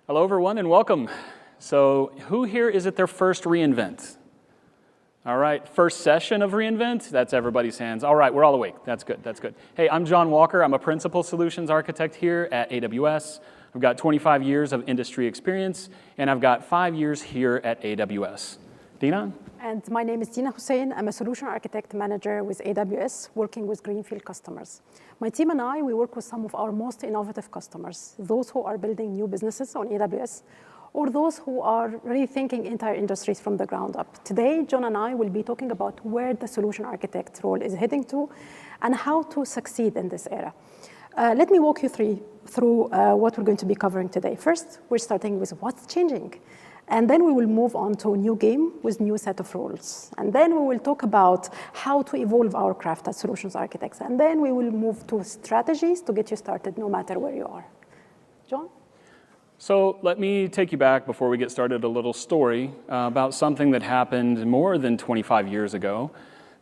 Hello, everyone, and welcome. So who here is it their first reInvent? All right, first session of reInvent? That's everybody's hands. All right, we're all awake. That's good, that's good. Hey, I'm John Walker. I'm a principal solutions architect here at AWS. I've got 25 years of industry experience, and I've got 5 years here at AWS. Dina? And my name is Dina Hussein. I'm a solution architect manager with AWS, working with greenfield customers. My team and I, we work with some of our most innovative customers, those who are building new businesses on AWS, or those who are rethinking entire industries from the ground up. Today, John and I will be talking about where the solution architect role is heading to and how to succeed in this era. Let me walk you through what we're going to be covering today. First, we're starting with what's changing. And then we will move on to a new game with new set of rules. And then we will talk about how to evolve our craft as solutions architects. And then we will move to strategies to get you started no matter where you are. John? So let me take you back before we get started a little story about something that happened more than 25 years ago.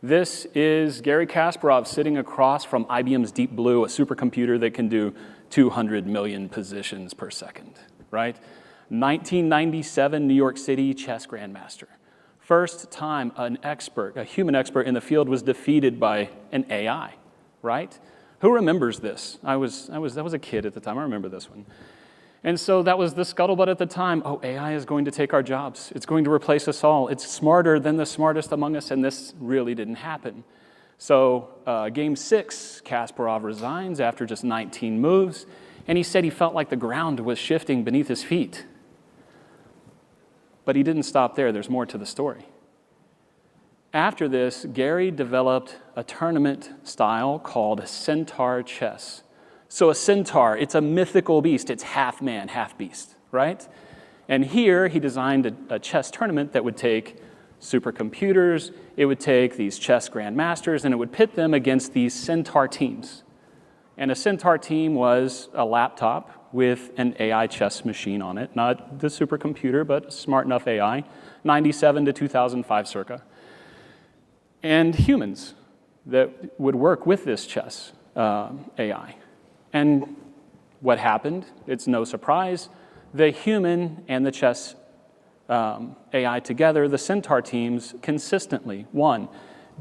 This is Garry Kasparov sitting across from IBM's Deep Blue, a supercomputer that can do 200 million positions per second, right? 1997 New York City chess grandmaster. First time an expert, a human expert in the field was defeated by an AI, right? Who remembers this? I was a kid at the time. I remember this one. And so that was the scuttlebutt at the time. Oh, AI is going to take our jobs. It's going to replace us all. It's smarter than the smartest among us, and this really didn't happen. So game 6, Kasparov resigns after just 19 moves, and he said he felt like the ground was shifting beneath his feet. But he didn't stop there. There's more to the story. After this, Garry developed a tournament style called centaur chess. So a centaur, it's a mythical beast. It's half man, half beast, right? And here he designed a chess tournament that would take supercomputers, it would take these chess grandmasters, and it would pit them against these centaur teams. And a centaur team was a laptop with an AI chess machine on it, not the supercomputer, but smart enough AI, 97 to 2005 circa. And humans that would work with this chess AI. And what happened? It's no surprise. The human and the chess AI together, the centaur teams, consistently won,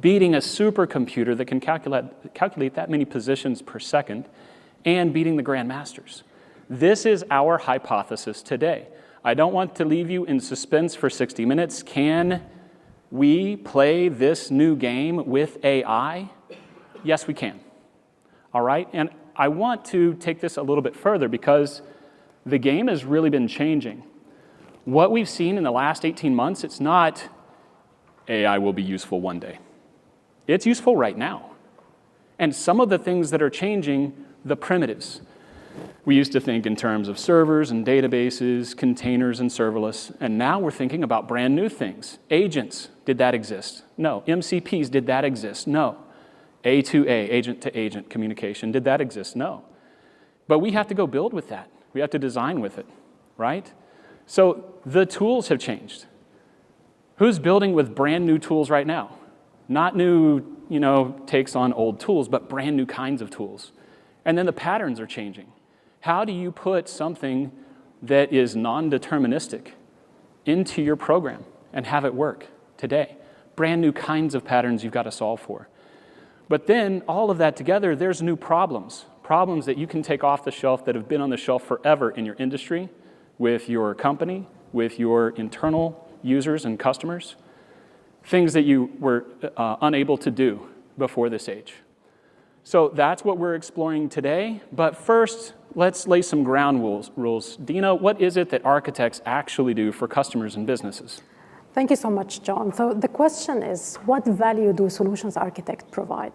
beating a supercomputer that can calculate that many positions per second and beating the grandmasters. This is our hypothesis today. I don't want to leave you in suspense for 60 minutes. Can we play this new game with AI? Yes, we can. All right? And I want to take this a little bit further because the game has really been changing. What we've seen in the last 18 months, it's not AI will be useful one day. It's useful right now. And some of the things that are changing, the primitives. We used to think in terms of servers and databases, containers and serverless, and now we're thinking about brand new things. Agents, did that exist? No. MCPs, did that exist? No. A2A, agent-to-agent communication, did that exist? No. But we have to go build with that. We have to design with it, right? So the tools have changed. Who's building with brand new tools right now? Not new, takes on old tools, but brand new kinds of tools. And then the patterns are changing. How do you put something that is non-deterministic into your program and have it work today? Brand new kinds of patterns you've got to solve for. But then, all of that together, there's new problems. Problems that you can take off the shelf that have been on the shelf forever in your industry, with your company, with your internal users and customers. Things that you were unable to do before this age. So that's what we're exploring today. But first, let's lay some ground rules. Dina, what is it that architects actually do for customers and businesses? Thank you so much, John. So the question is, what value do solutions architects provide?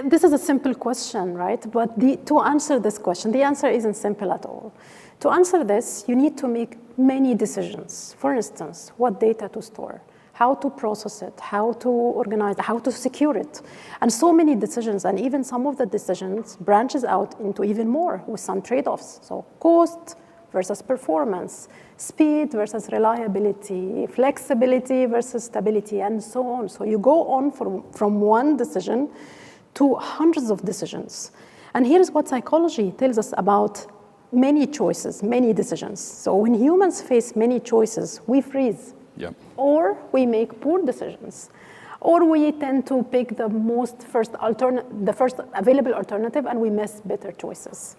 This is a simple question, right? But to answer this question, the answer isn't simple at all. To answer this, you need to make many decisions. For instance, what data to store, how to process it, how to organize, how to secure it. And so many decisions, and even some of the decisions branches out into even more with some trade-offs. So cost versus performance, speed versus reliability, flexibility versus stability, and so on. So you go on from one decision to hundreds of decisions. And here's what psychology tells us about many choices, many decisions. So when humans face many choices, we freeze. Yep. Or we make poor decisions. Or we tend to pick the first available alternative, and we miss better choices.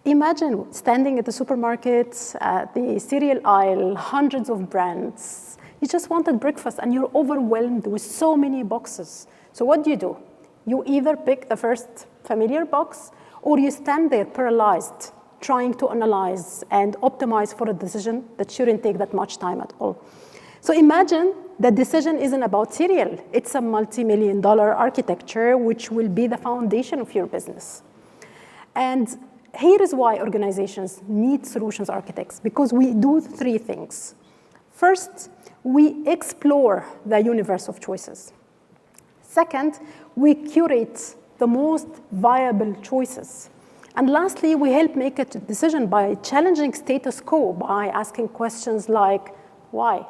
Imagine standing at the supermarket, at the cereal aisle, hundreds of brands. You just wanted breakfast, and you're overwhelmed with so many boxes. So what do? You either pick the first familiar box, or you stand there paralyzed, trying to analyze and optimize for a decision that shouldn't take that much time at all. So imagine the decision isn't about cereal. It's a multi-million-dollar architecture which will be the foundation of your business. And here is why organizations need solutions architects, because we do three things. First, we explore the universe of choices. Second, we curate the most viable choices. And lastly, we help make a decision by challenging status quo, by asking questions like, why?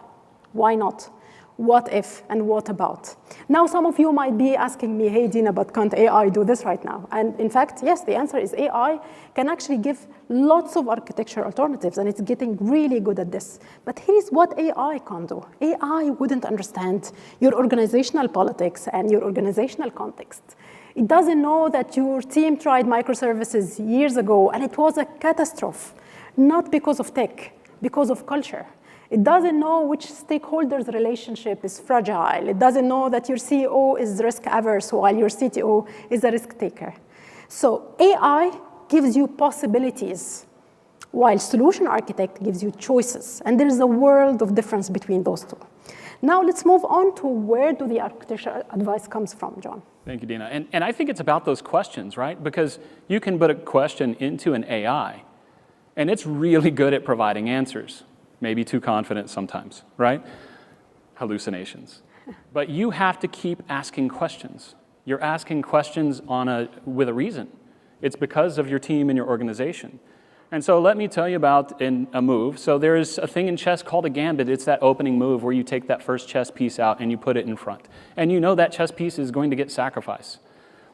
Why not? What if and what about? Now, some of you might be asking me, hey, Dina, but can't AI do this right now? And in fact, yes, the answer is AI can actually give lots of architecture alternatives, and it's getting really good at this. But here's what AI can do. AI wouldn't understand your organizational politics and your organizational context. It doesn't know that your team tried microservices years ago, and it was a catastrophe, not because of tech, because of culture. It doesn't know which stakeholders' relationship is fragile. It doesn't know that your CEO is risk-averse while your CTO is a risk-taker. So AI gives you possibilities, while solution architect gives you choices. And there's a world of difference between those two. Now let's move on to where do the architecture advice comes from, John. Thank you, Dina. And I think it's about those questions, right? Because you can put a question into an AI, and it's really good at providing answers. Maybe too confident sometimes, right? Hallucinations. But you have to keep asking questions. You're asking questions with a reason. It's because of your team and your organization. And so let me tell you about a move. So there's a thing in chess called a gambit. It's that opening move where you take that first chess piece out and you put it in front. And you know that chess piece is going to get sacrificed.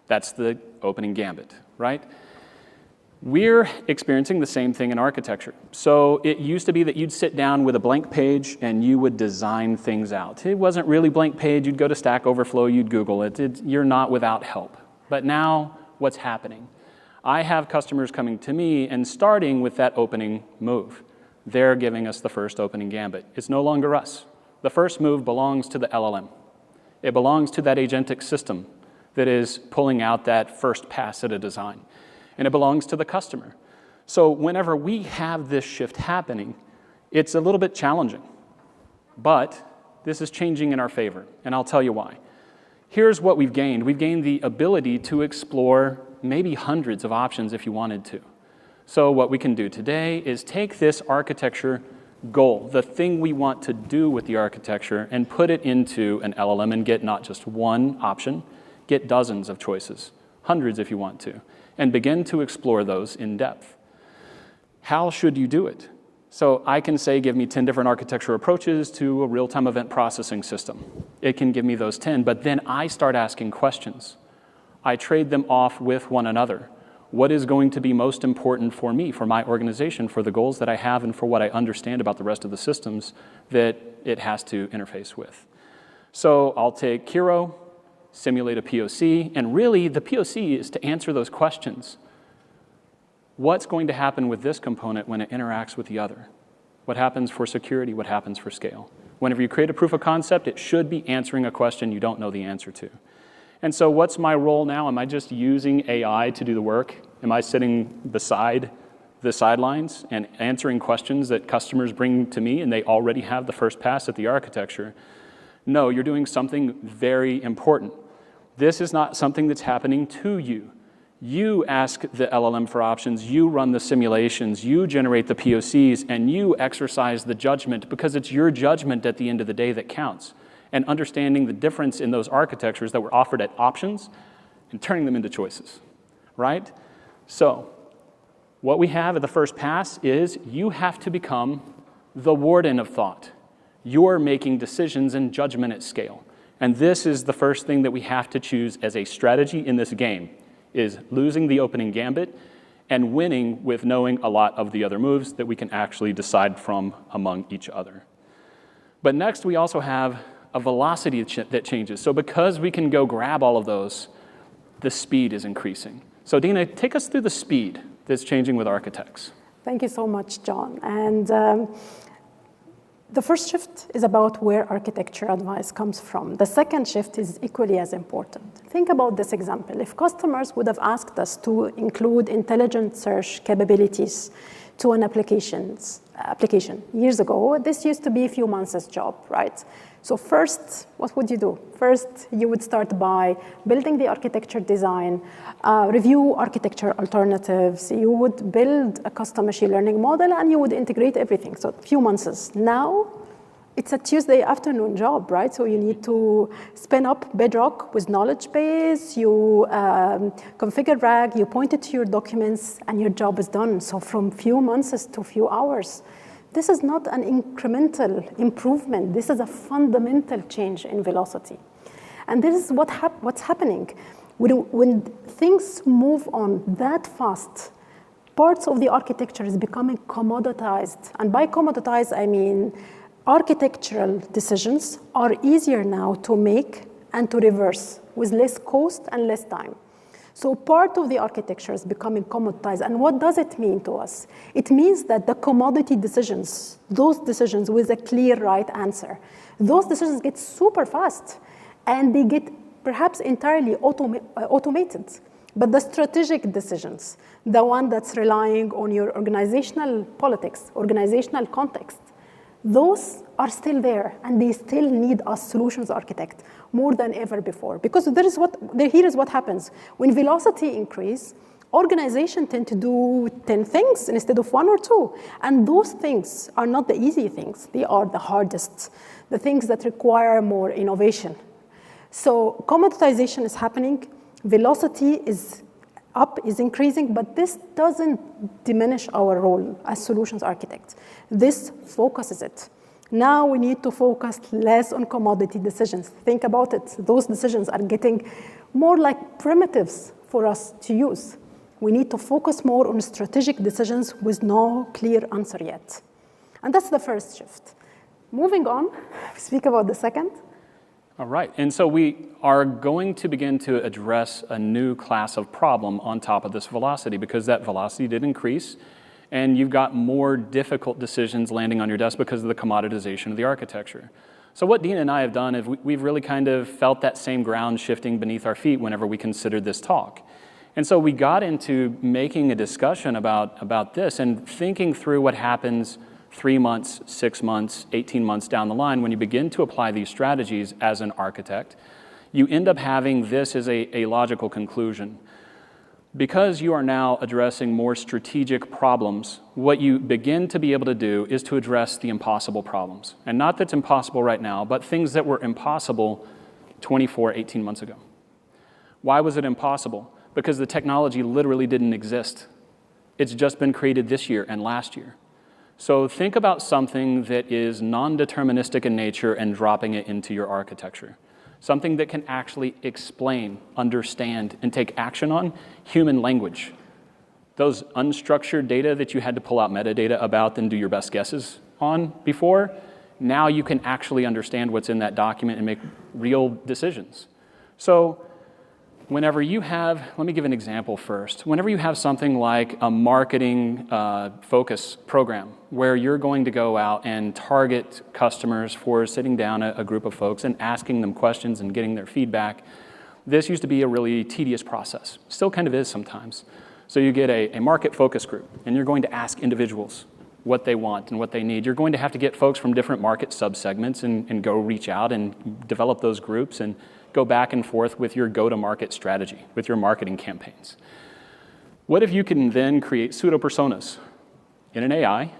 That's the opening gambit, right? We're experiencing the same thing in architecture. So it used to be that you'd sit down with a blank page and you would design things out. It wasn't really blank page. You'd go to Stack Overflow, you'd Google it. You're not without help. But now, what's happening? I have customers coming to me and starting with that opening move. They're giving us the first opening gambit. It's no longer us. The first move belongs to the LLM. It belongs to that agentic system that is pulling out that first pass at a design. And it belongs to the customer. So whenever we have this shift happening, it's a little bit challenging. But this is changing in our favor, and I'll tell you why. Here's what we've gained. We've gained the ability to explore maybe hundreds of options if you wanted to. So what we can do today is take this architecture goal, the thing we want to do with the architecture, and put it into an LLM and get not just one option, get dozens of choices, hundreds if you want to, and begin to explore those in depth. How should you do it? So I can say, give me 10 different architecture approaches to a real-time event processing system. It can give me those 10, but then I start asking questions. I trade them off with one another. What is going to be most important for me, for my organization, for the goals that I have, and for what I understand about the rest of the systems that it has to interface with? So I'll take Kiro, simulate a POC, and really the POC is to answer those questions. What's going to happen with this component when it interacts with the other? What happens for security? What happens for scale? Whenever you create a proof of concept, it should be answering a question you don't know the answer to. And so what's my role now? Am I just using AI to do the work? Am I sitting beside the sidelines and answering questions that customers bring to me and they already have the first pass at the architecture? No, you're doing something very important. This is not something that's happening to you. You ask the LLM for options, you run the simulations, you generate the POCs, and you exercise the judgment because it's your judgment at the end of the day that counts. And understanding the difference in those architectures that were offered at options and turning them into choices, right? So what we have at the first pass is you have to become the warden of thought. You're making decisions and judgment at scale. And this is the first thing that we have to choose as a strategy in this game, is losing the opening gambit and winning with knowing a lot of the other moves that we can actually decide from among each other. But next, we also have a velocity that changes. So because we can go grab all of those, the speed is increasing. So Dina, take us through the speed that's changing with architects. Thank you so much, John. And the first shift is about where architecture advice comes from. The second shift is equally as important. Think about this example. If customers would have asked us to include intelligent search capabilities to an application years ago, this used to be a few months' job, right? So first, what would you do? First, you would start by building the architecture design, review architecture alternatives. You would build a custom machine learning model, and you would integrate everything. So a few months. Now, it's a Tuesday afternoon job, right? So you need to spin up Bedrock with knowledge base, you configure RAG, you point it to your documents, and your job is done. So from few months to few hours. This is not an incremental improvement. This is a fundamental change in velocity. And this is what's happening. When things move on that fast, parts of the architecture is becoming commoditized. And by commoditized, I mean architectural decisions are easier now to make and to reverse with less cost and less time. So part of the architecture is becoming commoditized. And what does it mean to us? It means that the commodity decisions, those decisions with a clear right answer, those decisions get super fast and they get perhaps entirely automated. But the strategic decisions, the one that's relying on your organizational politics, organizational context, those are still there, and they still need a solutions architect more than ever before. Because here is what happens. When velocity increases, organizations tend to do 10 things instead of 1 or 2. And those things are not the easy things. They are the hardest, the things that require more innovation. So commoditization is happening. Velocity is increasing, but this doesn't diminish our role as solutions architects. This focuses it. Now we need to focus less on commodity decisions. Think about it. Those decisions are getting more like primitives for us to use. We need to focus more on strategic decisions with no clear answer yet. And that's the first shift. Moving on, speak about the second. All right, and so we are going to begin to address a new class of problem on top of this velocity, because that velocity did increase, and you've got more difficult decisions landing on your desk because of the commoditization of the architecture. So what Dina and I have done is we've really kind of felt that same ground shifting beneath our feet whenever we considered this talk. And so we got into making a discussion about this and thinking through what happens 3 months, 6 months, 18 months down the line. When you begin to apply these strategies as an architect, you end up having this as a logical conclusion. Because you are now addressing more strategic problems, what you begin to be able to do is to address the impossible problems. And not that's impossible right now, but things that were impossible 24, 18 months ago. Why was it impossible? Because the technology literally didn't exist. It's just been created this year and last year. So think about something that is non-deterministic in nature and dropping it into your architecture. Something that can actually explain, understand, and take action on human language. Those unstructured data that you had to pull out metadata about and do your best guesses on before, now you can actually understand what's in that document and make real decisions. So whenever you have, let me give an example first. Whenever you have something like a marketing focus program where you're going to go out and target customers for sitting down a group of folks and asking them questions and getting their feedback, this used to be a really tedious process. Still kind of is sometimes. So you get a market focus group and you're going to ask individuals what they want and what they need. You're going to have to get folks from different market subsegments and go reach out and develop those groups and go back and forth with your go-to-market strategy, with your marketing campaigns. What if you can then create pseudo-personas in an AI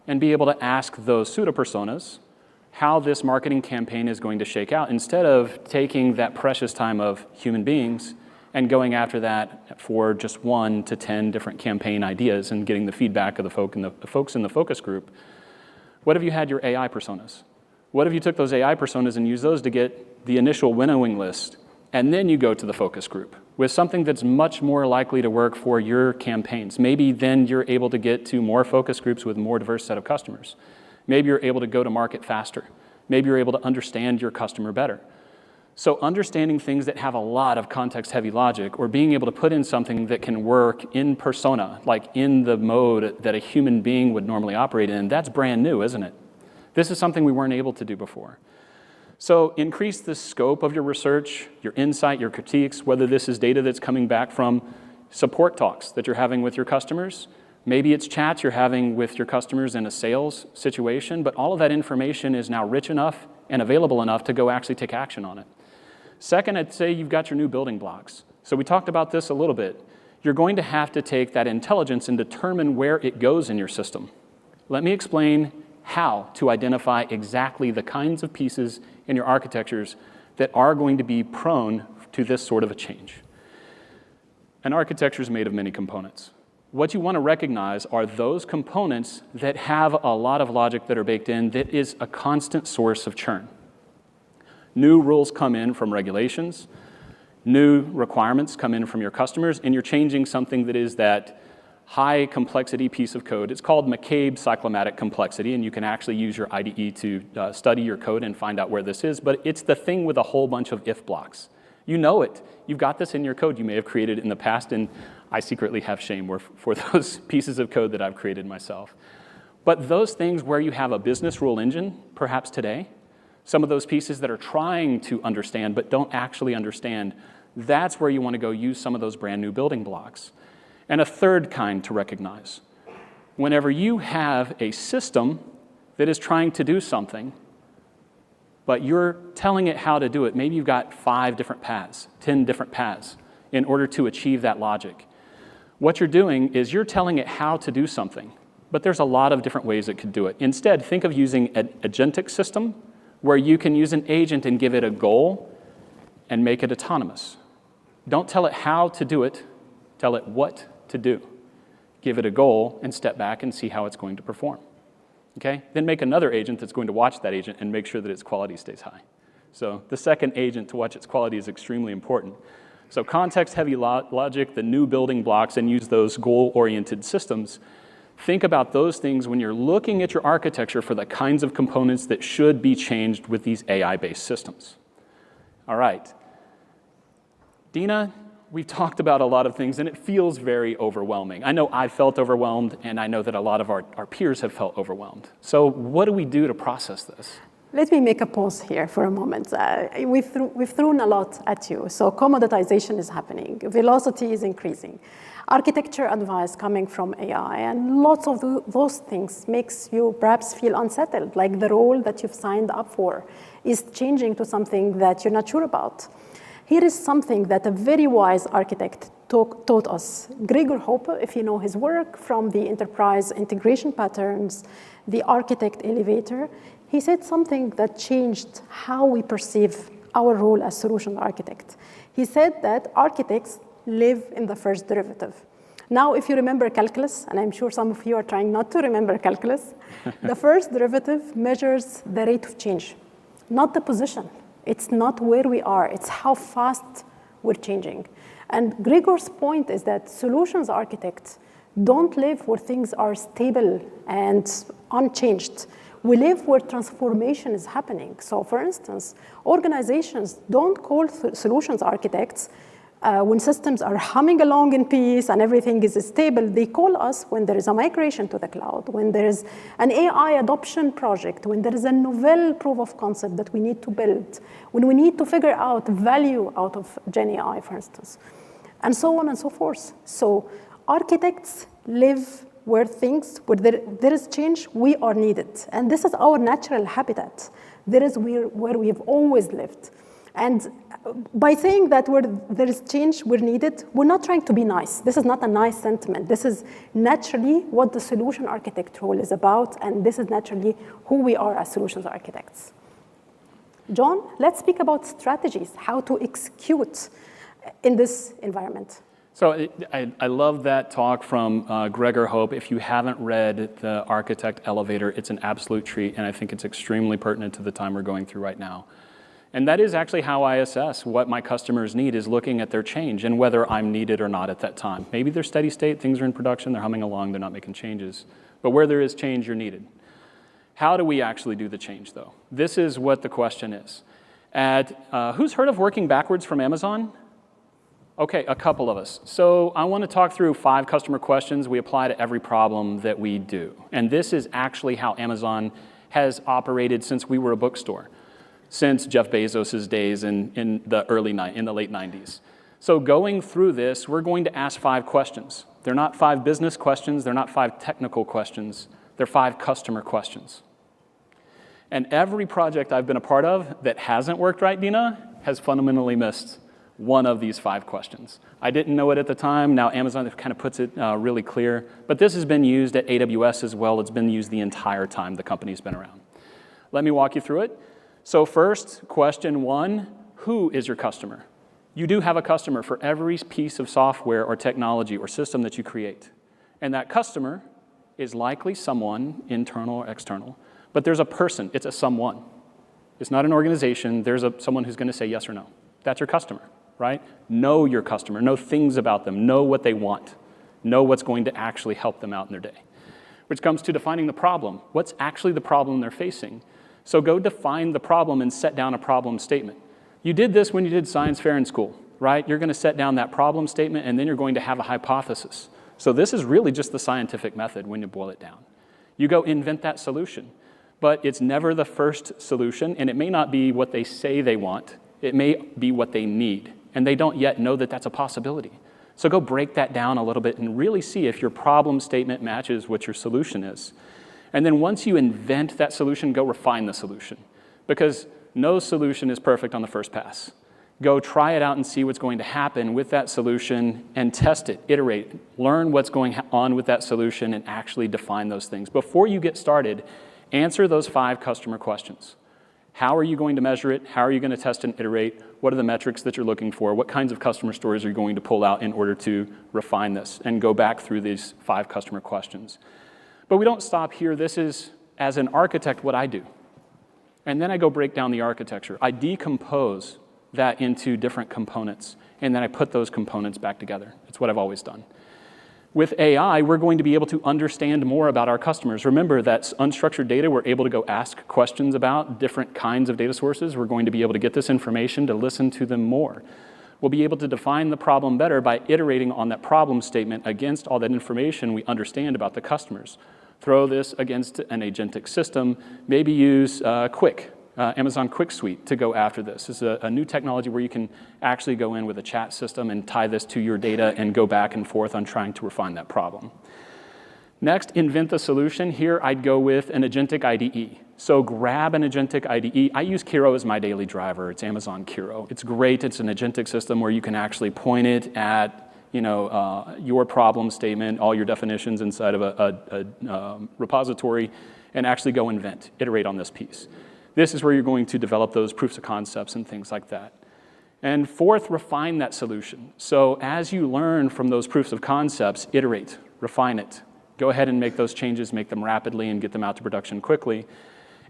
and be able to ask those pseudo-personas how this marketing campaign is going to shake out, instead of taking that precious time of human beings and going after that for just 1 to 10 different campaign ideas and getting the feedback of the folks in the focus group? What if you had your AI personas? What if you took those AI personas and used those to get the initial winnowing list, and then you go to the focus group with something that's much more likely to work for your campaigns. Maybe then you're able to get to more focus groups with a more diverse set of customers. Maybe you're able to go to market faster. Maybe you're able to understand your customer better. So understanding things that have a lot of context-heavy logic, or being able to put in something that can work in persona, like in the mode that a human being would normally operate in, that's brand new, isn't it? This is something we weren't able to do before. So increase the scope of your research, your insight, your critiques, whether this is data that's coming back from support talks that you're having with your customers. Maybe it's chats you're having with your customers in a sales situation, but all of that information is now rich enough and available enough to go actually take action on it. Second, I'd say you've got your new building blocks. So we talked about this a little bit. You're going to have to take that intelligence and determine where it goes in your system. Let me explain how to identify exactly the kinds of pieces in your architectures that are going to be prone to this sort of a change. An architecture is made of many components. What you want to recognize are those components that have a lot of logic that are baked in that is a constant source of churn. New rules come in from regulations, new requirements come in from your customers, and you're changing something that is that high complexity piece of code. It's called McCabe cyclomatic complexity, and you can actually use your IDE to study your code and find out where this is, but it's the thing with a whole bunch of if blocks. You know it. You've got this in your code. You may have created it in the past, and I secretly have shame for those pieces of code that I've created myself. But those things where you have a business rule engine, perhaps today, some of those pieces that are trying to understand but don't actually understand, that's where you want to go use some of those brand new building blocks. And a third kind to recognize. Whenever you have a system that is trying to do something, but you're telling it how to do it, maybe you've got 5 different paths, 10 different paths in order to achieve that logic. What you're doing is you're telling it how to do something, but there's a lot of different ways it could do it. Instead, think of using an agentic system where you can use an agent and give it a goal and make it autonomous. Don't tell it how to do it, tell it what to do. Give it a goal and step back and see how it's going to perform. Okay? Then make another agent that's going to watch that agent and make sure that its quality stays high. So the second agent to watch its quality is extremely important. So context-heavy logic, the new building blocks, and use those goal-oriented systems. Think about those things when you're looking at your architecture for the kinds of components that should be changed with these AI-based systems. All right. Dina, we've talked about a lot of things, and it feels very overwhelming. I know I've felt overwhelmed, and I know that a lot of our peers have felt overwhelmed. So what do we do to process this? Let me make a pause here for a moment. We've thrown a lot at you. So commoditization is happening. Velocity is increasing. Architecture advice coming from AI, and lots of those things makes you perhaps feel unsettled, like the role that you've signed up for is changing to something that you're not sure about. Here is something that a very wise architect taught us. Gregor Hoppe, if you know his work from the enterprise integration patterns, the architect elevator, he said something that changed how we perceive our role as solution architect. He said that architects live in the first derivative. Now, if you remember calculus, and I'm sure some of you are trying not to remember calculus, the first derivative measures the rate of change, not the position. It's not where we are, it's how fast we're changing. And Gregor's point is that solutions architects don't live where things are stable and unchanged. We live where transformation is happening. So for instance, organizations don't call solutions architects when systems are humming along in peace and everything is stable. They call us when there is a migration to the cloud, when there is an AI adoption project, when there is a novel proof of concept that we need to build, when we need to figure out value out of Gen AI, for instance, and so on and so forth. So architects live where there is change, we are needed. And this is our natural habitat. There is where we have always lived. And by saying that where there is change, we're needed, we're not trying to be nice. This is not a nice sentiment. This is naturally what the solution architect role is about, and this is naturally who we are as solutions architects. John, let's speak about strategies, how to execute in this environment. So I love that talk from Gregor Hoppe. If you haven't read The Architect Elevator, it's an absolute treat, and I think it's extremely pertinent to the time we're going through right now. And that is actually how I assess what my customers need, is looking at their change and whether I'm needed or not at that time. Maybe they're steady state, things are in production, they're humming along, they're not making changes. But where there is change, you're needed. How do we actually do the change, though? This is what the question is. Who's heard of working backwards from Amazon? Okay, a couple of us. So I want to talk through 5 customer questions we apply to every problem that we do. And this is actually how Amazon has operated since we were a bookstore, since Jeff Bezos' days in the late 90s. So going through this, we're going to ask 5 questions. They're not 5 business questions, they're not 5 technical questions, they're 5 customer questions. And every project I've been a part of that hasn't worked right, Dina, has fundamentally missed one of these 5 questions. I didn't know it at the time. Now Amazon kind of puts it really clear. But this has been used at AWS as well. It's been used the entire time the company's been around. Let me walk you through it. So first, question 1, who is your customer? You do have a customer for every piece of software or technology or system that you create. And that customer is likely someone, internal or external. But there's a person. It's a someone. It's not an organization. There's someone who's going to say yes or no. That's your customer. Right? Know your customer, know things about them, know what they want, know what's going to actually help them out in their day. Which comes to defining the problem. What's actually the problem they're facing? So go define the problem and set down a problem statement. You did this when you did science fair in school, right? You're going to set down that problem statement and then you're going to have a hypothesis. So this is really just the scientific method when you boil it down. You go invent that solution, but it's never the first solution, and it may not be what they say they want. It may be what they need. And they don't yet know that that's a possibility. So go break that down a little bit and really see if your problem statement matches what your solution is. And then once you invent that solution, go refine the solution. Because no solution is perfect on the first pass. Go try it out and see what's going to happen with that solution and test it, iterate, learn what's going on with that solution and actually define those things. Before you get started, answer those 5 customer questions. How are you going to measure it? How are you going to test and iterate? What are the metrics that you're looking for? What kinds of customer stories are you going to pull out in order to refine this and go back through these 5 customer questions? But we don't stop here. This is, as an architect, what I do. And then I go break down the architecture. I decompose that into different components, and then I put those components back together. It's what I've always done. With AI, we're going to be able to understand more about our customers. Remember that unstructured data, we're able to go ask questions about different kinds of data sources. We're going to be able to get this information to listen to them more. We'll be able to define the problem better by iterating on that problem statement against all that information we understand about the customers. Throw this against an agentic system, maybe use Amazon Quick Suite to go after this. This is a new technology where you can actually go in with a chat system and tie this to your data and go back and forth on trying to refine that problem. Next, invent the solution. Here I'd go with an agentic IDE. So grab an agentic IDE. I use Kiro as my daily driver. It's Amazon Kiro. It's great. It's an agentic system where you can actually point it at your problem statement, all your definitions inside of a repository, and actually go invent, iterate on this piece. This is where you're going to develop those proofs of concepts and things like that. And fourth, refine that solution. So as you learn from those proofs of concepts, iterate, refine it. Go ahead and make those changes, make them rapidly, and get them out to production quickly.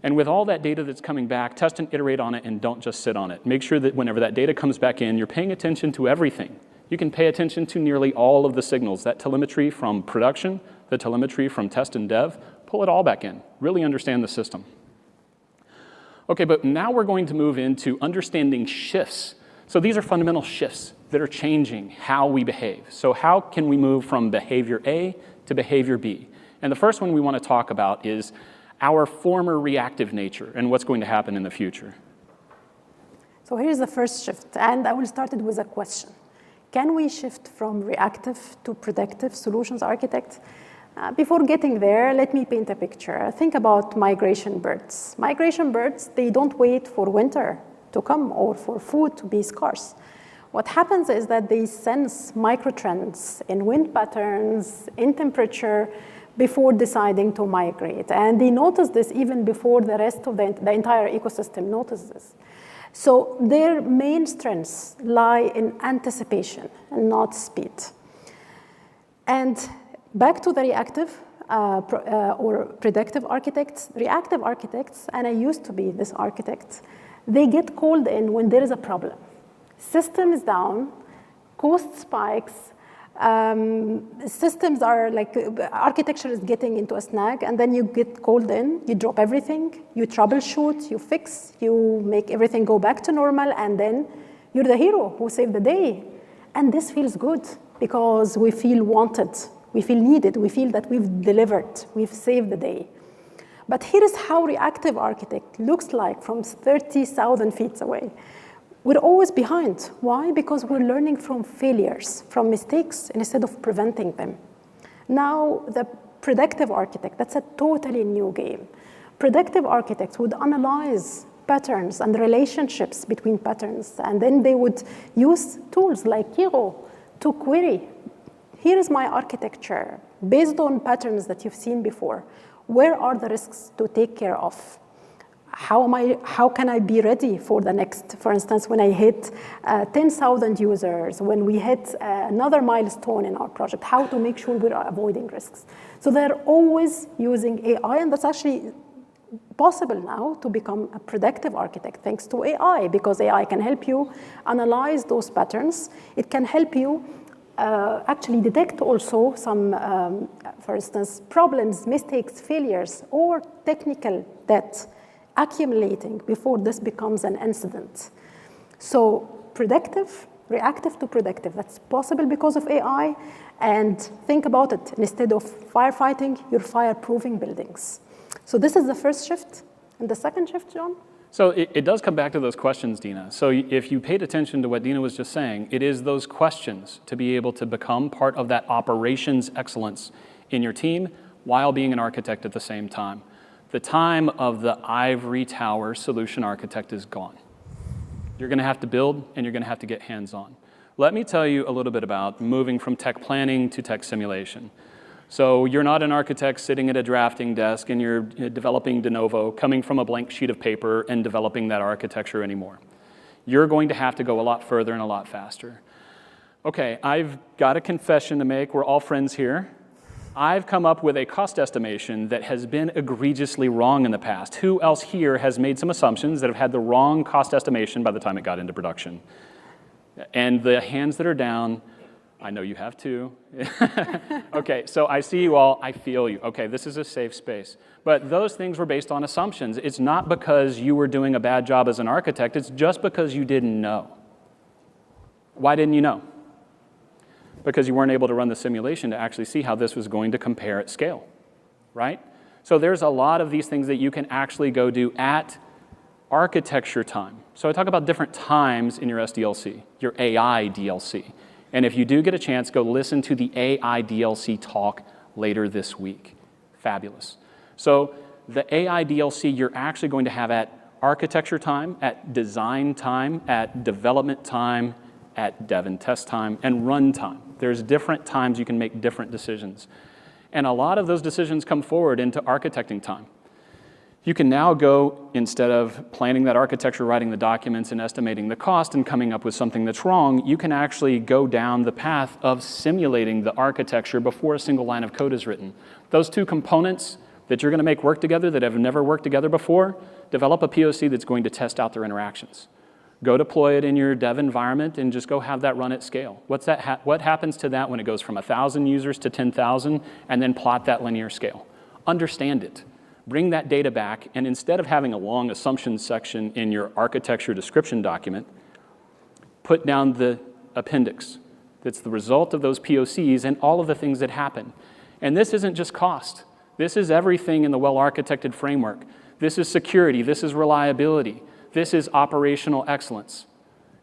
And with all that data that's coming back, test and iterate on it, and don't just sit on it. Make sure that whenever that data comes back in, you're paying attention to everything. You can pay attention to nearly all of the signals, that telemetry from production, the telemetry from test and dev, pull it all back in. Really understand the system. Okay, but now we're going to move into understanding shifts. So these are fundamental shifts that are changing how we behave. So how can we move from behavior A to behavior B? And the first one we want to talk about is our former reactive nature and what's going to happen in the future. So here's the first shift, and I will start it with a question. Can we shift from reactive to predictive solutions architect? Before getting there, let me paint a picture. Think about migration birds. Migration birds, they don't wait for winter to come or for food to be scarce. What happens is that they sense microtrends in wind patterns, in temperature, before deciding to migrate. And they notice this even before the rest of the entire ecosystem notices this. So their main strengths lie in anticipation and not speed. And back to the reactive or predictive architects, reactive architects, and I used to be this architect, They get called in when there is a problem. System is down, cost spikes, systems are like, architecture is getting into a snag, and then you get called in, you drop everything, you troubleshoot, you fix, you make everything go back to normal, and then you're the hero who saved the day. And this feels good because we feel wanted, we feel needed, we feel that we've delivered, we've saved the day. But here is how reactive architect looks like from 30,000 feet away. We're always behind. Why? Because we're learning from failures, from mistakes, instead of preventing them. Now, the predictive architect, that's a totally new game. Predictive architects would analyze patterns and relationships between patterns, and then they would use tools like Kiro to query. Here is my architecture, based on patterns that you've seen before. Where are the risks to take care of? How can I be ready for the next, for instance, when I hit 10,000 users, when we hit another milestone in our project, how to make sure we are avoiding risks. So they're always using AI, and that's actually possible now to become a predictive architect thanks to AI, because AI can help you analyze those patterns. It can help you actually detect also some, for instance, problems, mistakes, failures, or technical debt accumulating before this becomes an incident. So predictive, reactive to predictive, that's possible because of AI. And think about it, instead of firefighting, you're fireproofing buildings. So this is the first shift. And the second shift, John? So it does come back to those questions, Dina. So if you paid attention to what Dina was just saying, it is those questions to be able to become part of that operations excellence in your team while being an architect at the same time. The time of the ivory tower solution architect is gone. You're going to have to build, and you're going to have to get hands-on. Let me tell you a little bit about moving from tech planning to tech simulation. So you're not an architect sitting at a drafting desk and you're developing de novo, coming from a blank sheet of paper and developing that architecture anymore. You're going to have to go a lot further and a lot faster. Okay, I've got a confession to make. We're all friends here. I've come up with a cost estimation that has been egregiously wrong in the past. Who else here has made some assumptions that have had the wrong cost estimation by the time it got into production? And the hands that are down, I know you have too. Okay, so I see you all, I feel you. Okay, this is a safe space. But those things were based on assumptions. It's not because you were doing a bad job as an architect, it's just because you didn't know. Why didn't you know? Because you weren't able to run the simulation to actually see how this was going to compare at scale, right? So there's a lot of these things that you can actually go do at architecture time. So I talk about different times in your SDLC, your AI DLC. And if you do get a chance, go listen to the AI DLC talk later this week. Fabulous. So the AI DLC you're actually going to have at architecture time, at design time, at development time, at dev and test time, and run time. There's different times you can make different decisions. And a lot of those decisions come forward into architecting time. You can now go, instead of planning that architecture, writing the documents and estimating the cost and coming up with something that's wrong, you can actually go down the path of simulating the architecture before a single line of code is written. Those two components that you're going to make work together that have never worked together before, develop a POC that's going to test out their interactions. Go deploy it in your dev environment and just go have that run at scale. What happens to that when it goes from 1,000 users to 10,000 and then plot that linear scale? Understand it. Bring that data back, and instead of having a long assumptions section in your architecture description document, put down the appendix that's the result of those POCs and all of the things that happen. And this isn't just cost. This is everything in the well-architected framework. This is security. This is reliability. This is operational excellence.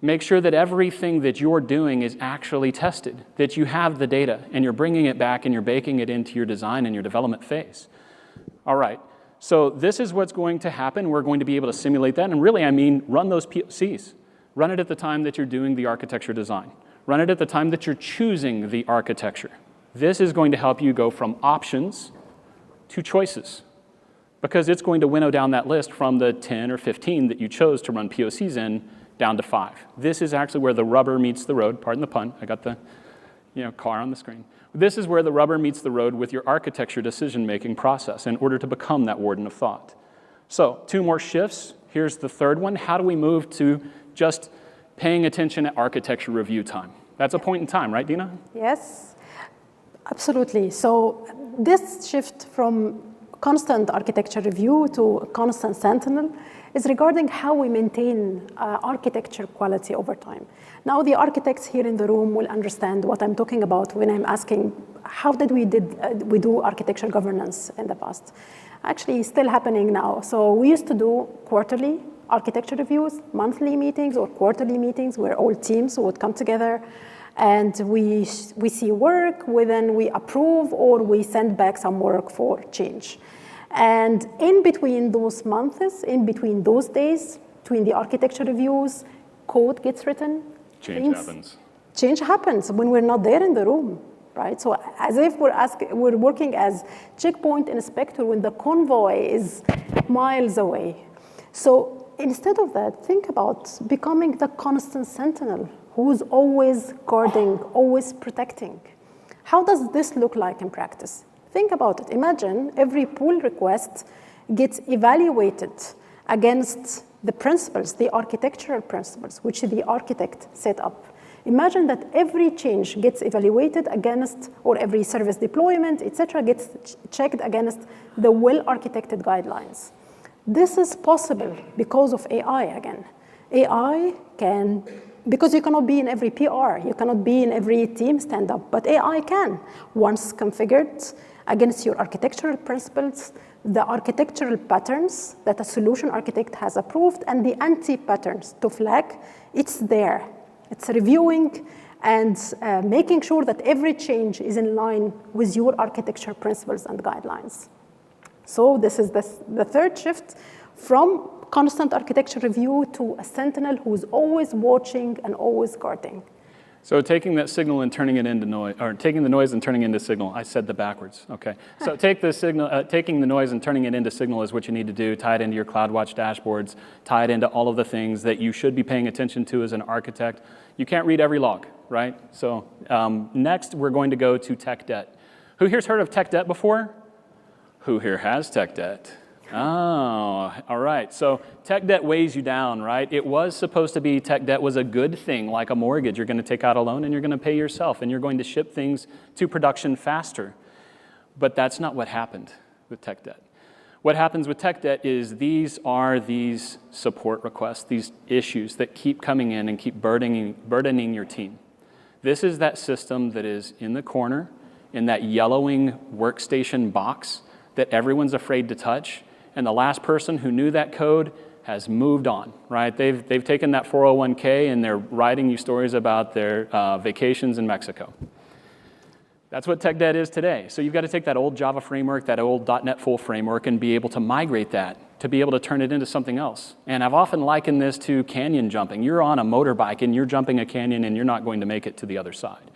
Make sure that everything that you're doing is actually tested, that you have the data, and you're bringing it back and you're baking it into your design and your development phase. All right, so this is what's going to happen. We're going to be able to simulate that, and really, I mean, run those POCs. Run it at the time that you're doing the architecture design. Run it at the time that you're choosing the architecture. This is going to help you go from options to choices, because it's going to winnow down that list from the 10 or 15 that you chose to run POCs in down to 5. This is actually where the rubber meets the road. Pardon the pun. I got the car on the screen. This is where the rubber meets the road with your architecture decision-making process in order to become that warden of thought. So 2 more shifts. Here's the third one. How do we move to just paying attention at architecture review time? That's a point in time, right, Dina? Yes, absolutely. So this shift from constant architecture review to constant sentinel is regarding how we maintain architecture quality over time. Now, the architects here in the room will understand what I'm talking about when I'm asking how did we do architecture governance in the past. Actually, it's still happening now. So we used to do quarterly architecture reviews, monthly meetings or quarterly meetings where all teams would come together and we see work, then we approve or we send back some work for change. And in between those months, in between those days, between the architecture reviews, code gets written. Change happens. Change happens when we're not there in the room, right? So as if we're working as checkpoint inspector when the convoy is miles away. So instead of that, think about becoming the constant sentinel who's always guarding, always protecting. How does this look like in practice? Think about it. Imagine every pull request gets evaluated against the principles, the architectural principles, which the architect set up. Imagine that every change gets evaluated against, or every service deployment, et cetera, gets checked against the well-architected guidelines. This is possible because of AI again. AI can, because you cannot be in every PR, you cannot be in every team stand-up, but AI can. Once configured against your architectural principles, the architectural patterns that a solution architect has approved, and the anti-patterns to flag, it's there. It's reviewing and making sure that every change is in line with your architecture principles and guidelines. So this is the third shift from constant architecture review to a sentinel who's always watching and always guarding. So taking that signal and turning it into noise, or taking the noise and turning it into signal. I said the backwards, okay. So take the signal, taking the noise and turning it into signal is what you need to do. Tie it into your CloudWatch dashboards, tie it into all of the things that you should be paying attention to as an architect. You can't read every log, right? So next we're going to go to tech debt. Who here's heard of tech debt before? Who here has tech debt? Oh, all right. So tech debt weighs you down, right? It was supposed to be tech debt was a good thing, like a mortgage. You're going to take out a loan and you're going to pay yourself and you're going to ship things to production faster. But that's not what happened with tech debt. What happens with tech debt is these support requests, these issues that keep coming in and keep burdening your team. This is that system that is in the corner, in that yellowing workstation box that everyone's afraid to touch. And the last person who knew that code has moved on, right? They've taken that 401k and they're writing you stories about their vacations in Mexico. That's what tech debt is today. So you've got to take that old Java framework, that old .NET Full framework, and be able to migrate that to be able to turn it into something else. And I've often likened this to canyon jumping. You're on a motorbike and you're jumping a canyon and you're not going to make it to the other side.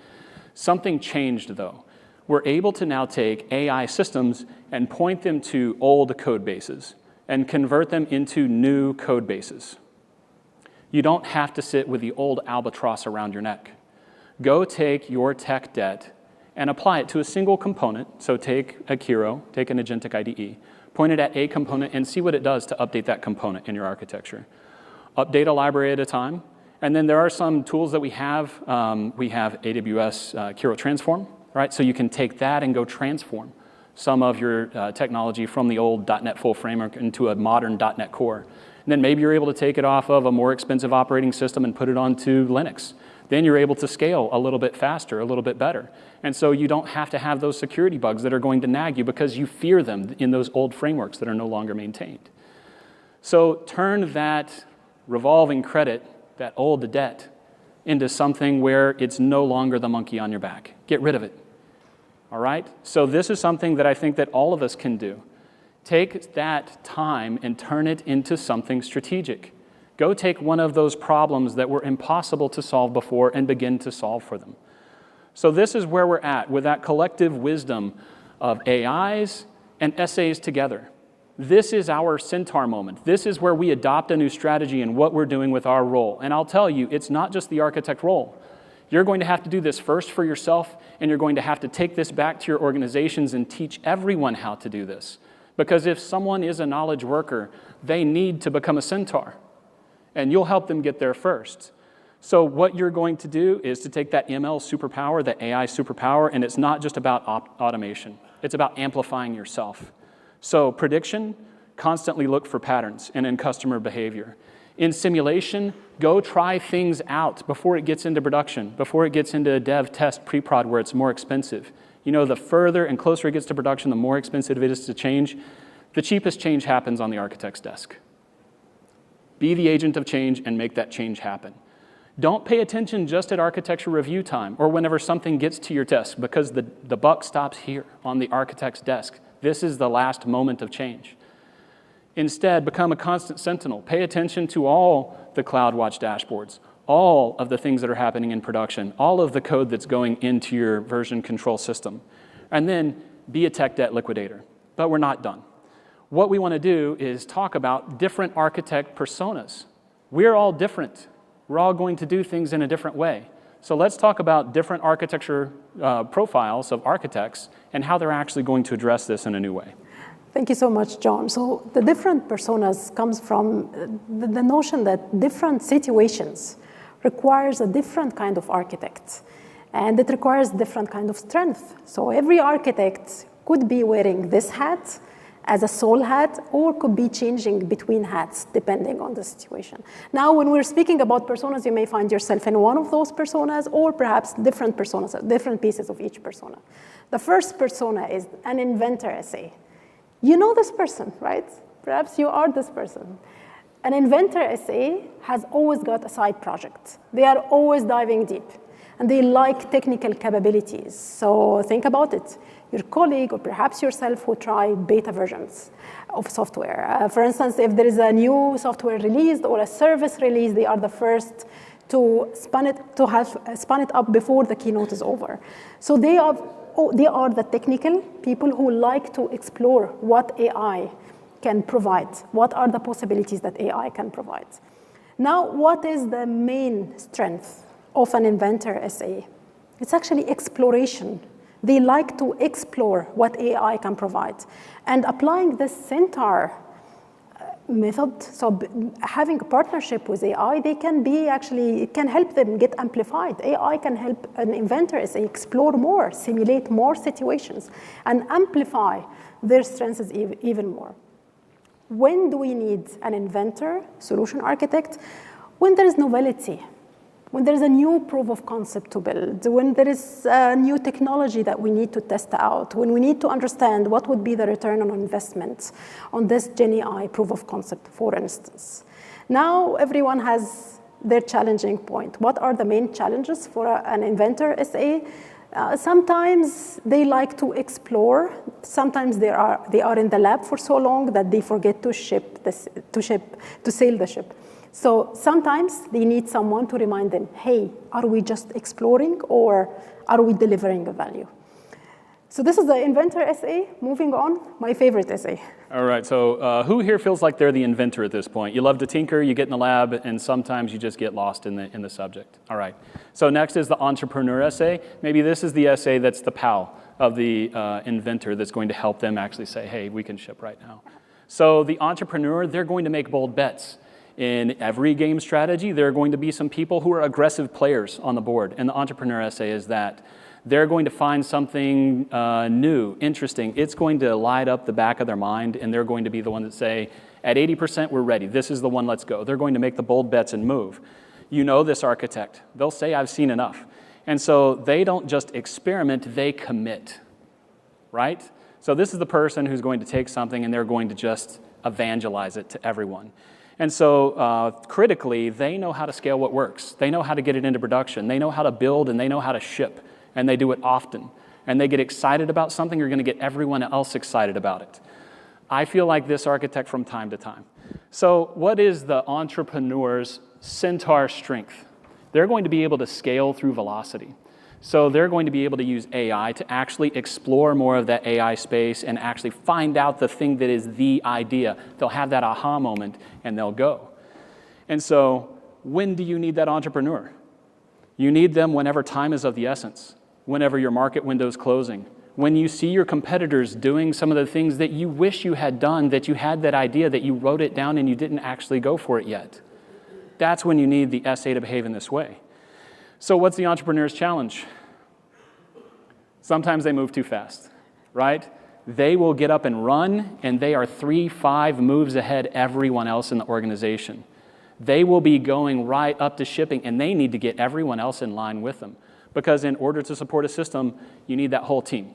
Something changed though. We're able to now take AI systems and point them to old code bases and convert them into new code bases. You don't have to sit with the old albatross around your neck. Go take your tech debt and apply it to a single component. So take Akiro, take an agentic IDE, point it at a component and see what it does to update that component in your architecture. Update a library at a time. And then there are some tools that we have. We have AWS Akiro Transform. Right? So you can take that and go transform some of your technology from the old .NET Full framework into a modern .NET Core. And then maybe you're able to take it off of a more expensive operating system and put it onto Linux. Then you're able to scale a little bit faster, a little bit better. And so you don't have to have those security bugs that are going to nag you because you fear them in those old frameworks that are no longer maintained. So turn that revolving credit, that old debt, into something where it's no longer the monkey on your back. Get rid of it. All right? So this is something that I think that all of us can do. Take that time and turn it into something strategic. Go take one of those problems that were impossible to solve before and begin to solve for them. So this is where we're at with that collective wisdom of AIs and SAs together. This is our Centaur moment. This is where we adopt a new strategy in what we're doing with our role. And I'll tell you, it's not just the architect role. You're going to have to do this first for yourself, and you're going to have to take this back to your organizations and teach everyone how to do this. Because if someone is a knowledge worker, they need to become a centaur. And you'll help them get there first. So what you're going to do is to take that ML superpower, that AI superpower, and it's not just about automation. It's about amplifying yourself. So prediction, constantly look for patterns and in customer behavior. In simulation, go try things out before it gets into production, before it gets into dev, test, pre-prod where it's more expensive. You know, the further and closer it gets to production, the more expensive it is to change. The cheapest change happens on the architect's desk. Be the agent of change and make that change happen. Don't pay attention just at architecture review time or whenever something gets to your desk, because the buck stops here on the architect's desk. This is the last moment of change. Instead, become a constant sentinel. Pay attention to all the CloudWatch dashboards, all of the things that are happening in production, all of the code that's going into your version control system. And then be a tech debt liquidator. But we're not done. What we want to do is talk about different architect personas. We're all different. We're all going to do things in a different way. So let's talk about different architecture profiles of architects and how they're actually going to address this in a new way. Thank you so much, John. So the different personas comes from the notion that different situations requires a different kind of architect, and it requires different kind of strength. So every architect could be wearing this hat as a sole hat, or could be changing between hats depending on the situation. Now, when we're speaking about personas, you may find yourself in one of those personas, or perhaps different personas, different pieces of each persona. The first persona is an inventor SA. You know this person, right? Perhaps you are this person. An inventor SA has always got a side project. They are always diving deep, and they like technical capabilities. So think about it. Your colleague or perhaps yourself will try beta versions of software. For instance, if there is a new software released or a service released, they are the first to spun it up before the keynote is over. So they are the technical people who like to explore what AI can provide. What are the possibilities that AI can provide? Now, what is the main strength of an inventor SA? It's actually exploration. They like to explore what AI can provide. And applying this centaur method, so having a partnership with AI, they can be actually, it can help them get amplified. AI can help an inventor SA explore more, simulate more situations, and amplify their strengths even more. When do we need an inventor, solution architect? When there is novelty. When there is a new proof of concept to build, when there is a new technology that we need to test out, when we need to understand what would be the return on investment on this GenAI proof of concept, for instance. Now, everyone has their challenging point. What are the main challenges for an inventor SA? Sometimes they like to explore. Sometimes they are in the lab for so long that they forget to sail the ship. So sometimes they need someone to remind them, hey, are we just exploring or are we delivering a value? So this is the inventor SA. Moving on, my favorite SA. All right, so who here feels like they're the inventor at this point? You love to tinker, you get in the lab, and sometimes you just get lost in the subject. All right, so next is the entrepreneur SA. Maybe this is the SA that's the pal of the inventor that's going to help them actually say, hey, we can ship right now. So the entrepreneur, they're going to make bold bets. In every game strategy, there are going to be some people who are aggressive players on the board, and the entrepreneur SA is that. They're going to find something new, interesting. It's going to light up the back of their mind, and they're going to be the one that say, at 80%, we're ready. This is the one, let's go. They're going to make the bold bets and move. You know this architect. They'll say, I've seen enough. And so they don't just experiment, they commit, right? So this is the person who's going to take something, and they're going to just evangelize it to everyone. And so critically, they know how to scale what works. They know how to get it into production. They know how to build, and they know how to ship. And they do it often. And they get excited about something, you're going to get everyone else excited about it. I feel like this architect from time to time. So what is the entrepreneur's centaur strength? They're going to be able to scale through velocity. So they're going to be able to use AI to actually explore more of that AI space and actually find out the thing that is the idea. They'll have that aha moment, and they'll go. And so when do you need that entrepreneur? You need them whenever time is of the essence. Whenever your market window is closing, when you see your competitors doing some of the things that you wish you had done, that you had that idea, that you wrote it down and you didn't actually go for it yet. That's when you need the SA to behave in this way. So what's the entrepreneur's challenge? Sometimes they move too fast, right? They will get up and run, and they are 3-5 moves ahead everyone else in the organization. They will be going right up to shipping, and they need to get everyone else in line with them. Because in order to support a system, you need that whole team.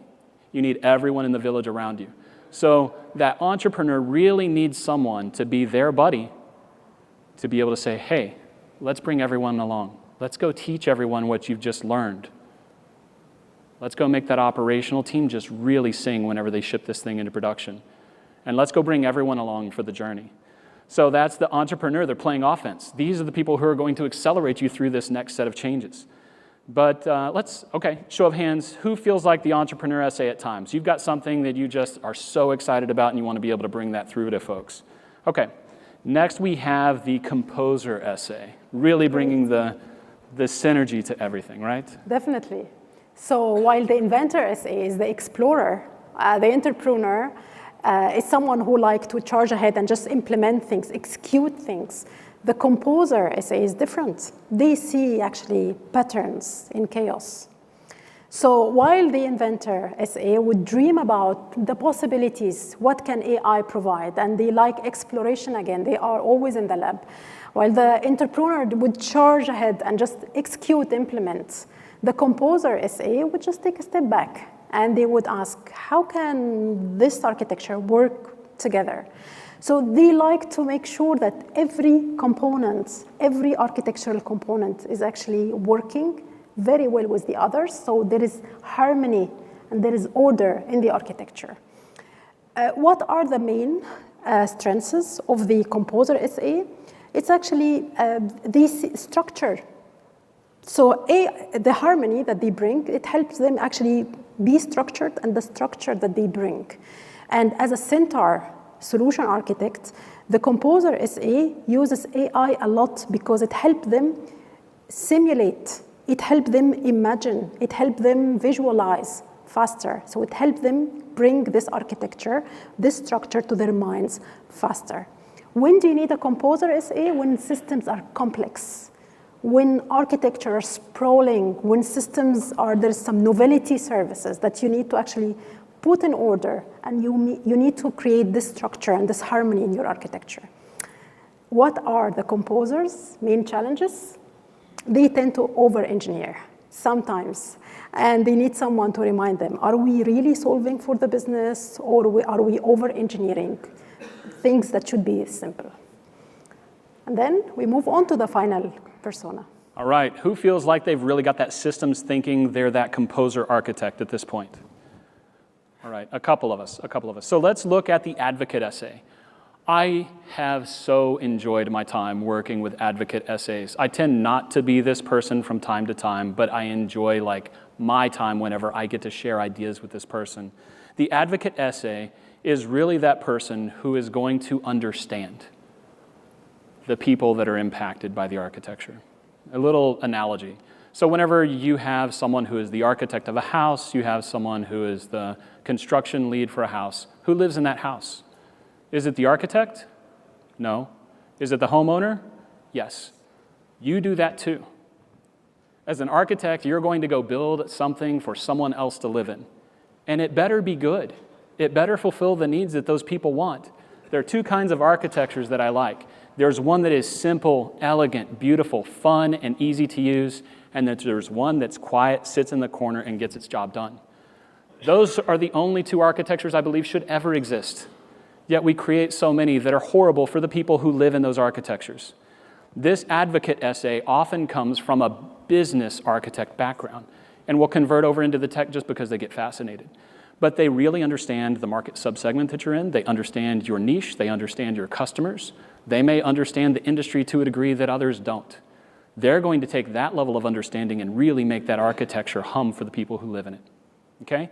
You need everyone in the village around you. So that entrepreneur really needs someone to be their buddy, to be able to say, hey, let's bring everyone along. Let's go teach everyone what you've just learned. Let's go make that operational team just really sing whenever they ship this thing into production. And let's go bring everyone along for the journey. So that's the entrepreneur. They're playing offense. These are the people who are going to accelerate you through this next set of changes. But show of hands, who feels like the entrepreneur SA at times? You've got something that you just are so excited about and you want to be able to bring that through to folks. Okay, next we have the composer SA, really bringing the synergy to everything, right? Definitely. So while the inventor SA is the explorer, the entrepreneur is someone who likes to charge ahead and just implement things, execute things. The composer SA is different. They see actually patterns in chaos. So while the inventor SA would dream about the possibilities, what can AI provide, and they like exploration again, they are always in the lab, while the entrepreneur would charge ahead and just execute, implement, the composer SA would just take a step back and they would ask, how can this architecture work together? So they like to make sure that every component, every architectural component is actually working very well with the others. So there is harmony and there is order in the architecture. What are the main strengths of the composer SA? It's actually this structure. So the harmony that they bring, it helps them actually be structured and the structure that they bring. And as a centaur solution architect, the composer SA uses AI a lot because it helps them simulate, it helps them imagine, it helps them visualize faster. So it helps them bring this architecture, this structure to their minds faster. When do you need a composer SA? When systems are complex, when architecture is sprawling, when systems are, there's some novelty services that you need to actually put in order, and you need to create this structure and this harmony in your architecture. What are the composer's main challenges? They tend to over-engineer sometimes, and they need someone to remind them, are we really solving for the business, or are we over-engineering things that should be simple? And then we move on to the final persona. All right, who feels like they've really got that systems thinking, they're that composer architect at this point? All right, a couple of us. So let's look at the advocate SA. I have so enjoyed my time working with advocate SAs. I tend not to be this person from time to time, but I enjoy my time whenever I get to share ideas with this person. The advocate SA is really that person who is going to understand the people that are impacted by the architecture. A little analogy. So whenever you have someone who is the architect of a house, you have someone who is the construction lead for a house, who lives in that house? Is it the architect? No. Is it the homeowner? Yes. You do that too. As an architect, you're going to go build something for someone else to live in. And it better be good. It better fulfill the needs that those people want. There are two kinds of architectures that I like. There's one that is simple, elegant, beautiful, fun, and easy to use. And then there's one that's quiet, sits in the corner, and gets its job done. Those are the only two architectures I believe should ever exist. Yet we create so many that are horrible for the people who live in those architectures. This advocate SA often comes from a business architect background and will convert over into the tech just because they get fascinated. But they really understand the market subsegment that you're in. They understand your niche. They understand your customers. They may understand the industry to a degree that others don't. They're going to take that level of understanding and really make that architecture hum for the people who live in it. Okay?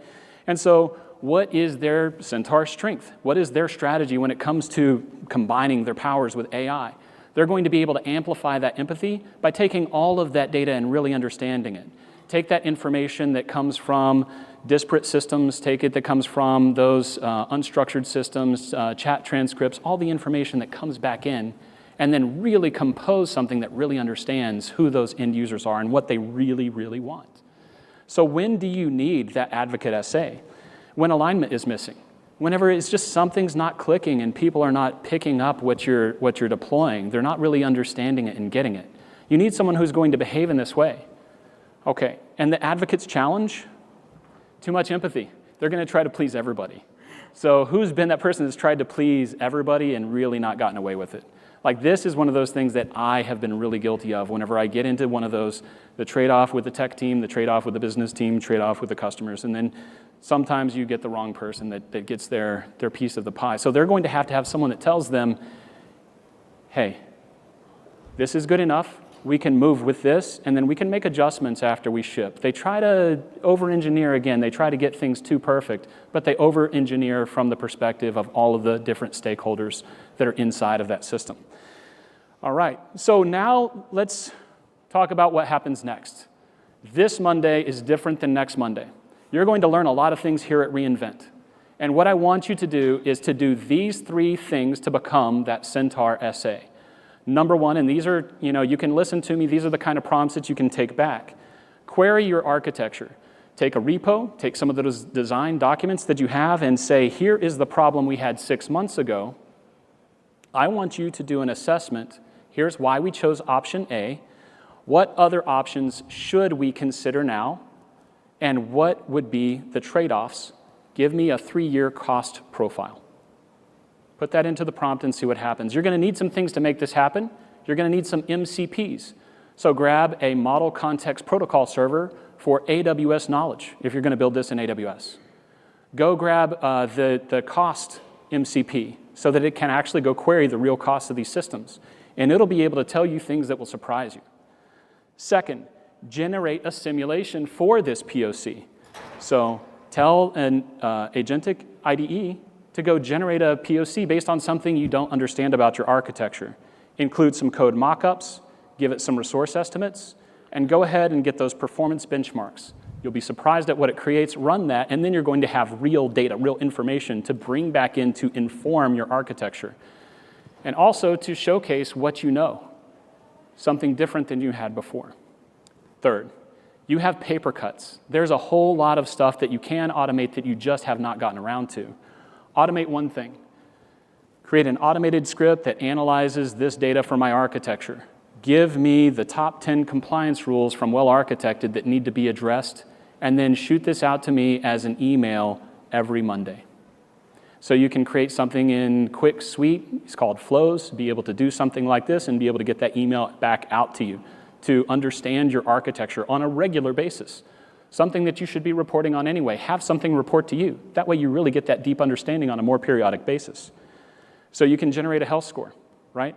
And so what is their Centaur strength? What is their strategy when it comes to combining their powers with AI? They're going to be able to amplify that empathy by taking all of that data and really understanding it. Take that information that comes from disparate systems, take it that comes from those unstructured systems, chat transcripts, all the information that comes back in, and then really compose something that really understands who those end users are and what they really, really want. So when do you need that advocate SA? When alignment is missing. Whenever it's just something's not clicking and people are not picking up what you're deploying, they're not really understanding it and getting it. You need someone who's going to behave in this way. Okay, and the advocate's challenge? Too much empathy. They're going to try to please everybody. So who's been that person that's tried to please everybody and really not gotten away with it? Like, this is one of those things that I have been really guilty of whenever I get into one of those, the trade-off with the tech team, the trade-off with the business team, trade-off with the customers, and then sometimes you get the wrong person that gets their piece of the pie. So they're going to have someone that tells them, hey, this is good enough, we can move with this, and then we can make adjustments after we ship. They try to over-engineer again, they try to get things too perfect, but they over-engineer from the perspective of all of the different stakeholders that are inside of that system. All right, so now let's talk about what happens next. This Monday is different than next Monday. You're going to learn a lot of things here at reInvent. And what I want you to do is to do these 3 things to become that Centaur SA. Number 1, and these are, you can listen to me, these are the kind of prompts that you can take back. Query your architecture. Take a repo, take some of those design documents that you have and say, here is the problem we had 6 months ago. I want you to do an assessment. Here's why we chose option A. What other options should we consider now? And what would be the trade-offs? Give me a 3-year cost profile. Put that into the prompt and see what happens. You're going to need some things to make this happen. You're going to need some MCPs. So grab a model context protocol server for AWS knowledge if you're going to build this in AWS. Go grab the cost MCP so that it can actually go query the real cost of these systems. And it'll be able to tell you things that will surprise you. Second, generate a simulation for this POC. So tell an agentic IDE to go generate a POC based on something you don't understand about your architecture. Include some code mockups, give it some resource estimates, and go ahead and get those performance benchmarks. You'll be surprised at what it creates, run that, and then you're going to have real data, real information to bring back in to inform your architecture. And also to showcase what you know, something different than you had before. Third, you have paper cuts. There's a whole lot of stuff that you can automate that you just have not gotten around to. Automate one thing. Create an automated script that analyzes this data for my architecture. Give me the top 10 compliance rules from well-architected that need to be addressed, and then shoot this out to me as an email every Monday. So you can create something in Quick Suite, it's called Flows, be able to do something like this and be able to get that email back out to you to understand your architecture on a regular basis. Something that you should be reporting on anyway. Have something report to you. That way you really get that deep understanding on a more periodic basis. So you can generate a health score, right?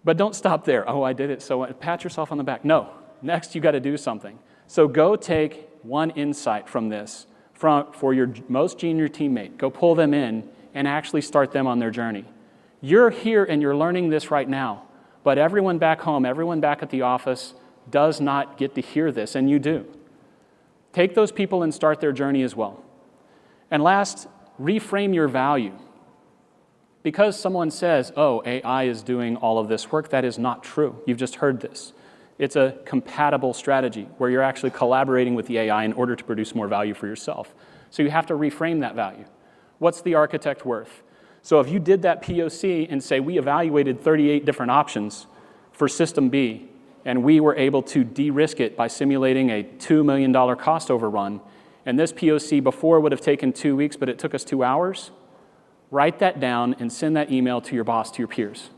But don't stop there. Oh, I did it, so pat yourself on the back. No, next you got to do something. So go take one insight from this for your most junior teammate. Go pull them in and actually start them on their journey. You're here and you're learning this right now, but everyone back home, everyone back at the office does not get to hear this, and you do. Take those people and start their journey as well. And last, reframe your value. Because someone says, oh, AI is doing all of this work, that is not true. You've just heard this. It's a compatible strategy where you're actually collaborating with the AI in order to produce more value for yourself. So you have to reframe that value. What's the architect worth? So if you did that POC and say we evaluated 38 different options for system B, and we were able to de-risk it by simulating a $2 million cost overrun, and this POC before would have taken 2 weeks, but it took us 2 hours, write that down and send that email to your boss, to your peers,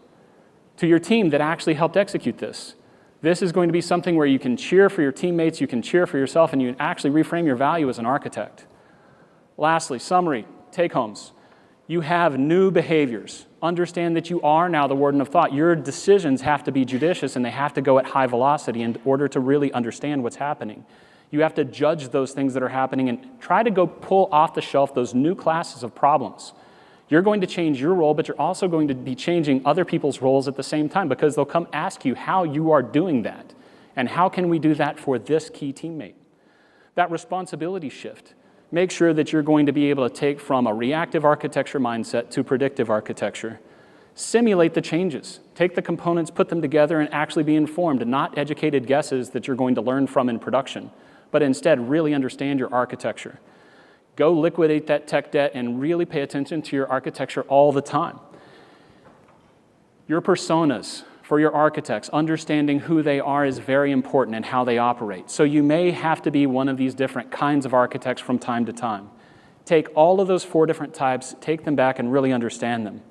to your team that actually helped execute this. This is going to be something where you can cheer for your teammates, you can cheer for yourself, and you can actually reframe your value as an architect. Lastly, summary, take-homes. You have new behaviors. Understand that you are now the warden of thought. Your decisions have to be judicious and they have to go at high velocity in order to really understand what's happening. You have to judge those things that are happening and try to go pull off the shelf those new classes of problems. You're going to change your role, but you're also going to be changing other people's roles at the same time because they'll come ask you how you are doing that and how can we do that for this key teammate. That responsibility shift. make sure that you're going to be able to take from a reactive architecture mindset to predictive architecture. Simulate the changes. Take the components, put them together, and actually be informed, not educated guesses that you're going to learn from in production, but instead really understand your architecture. Go liquidate that tech debt and really pay attention to your architecture all the time. Your personas for your architects, understanding who they are is very important and how they operate. So you may have to be one of these different kinds of architects from time to time. Take all of those 4 different types, take them back, and really understand them.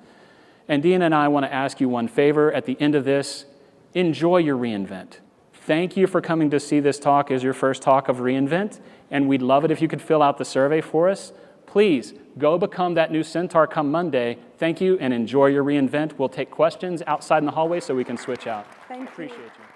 And Dean and I want to ask you one favor at the end of this. Enjoy your reInvent. Thank you for coming to see this talk as your first talk of reInvent, and we'd love it if you could fill out the survey for us. Please, go become that new Centaur come Monday. Thank you, and enjoy your reInvent. We'll take questions outside in the hallway so we can switch out. Thank you. Appreciate you.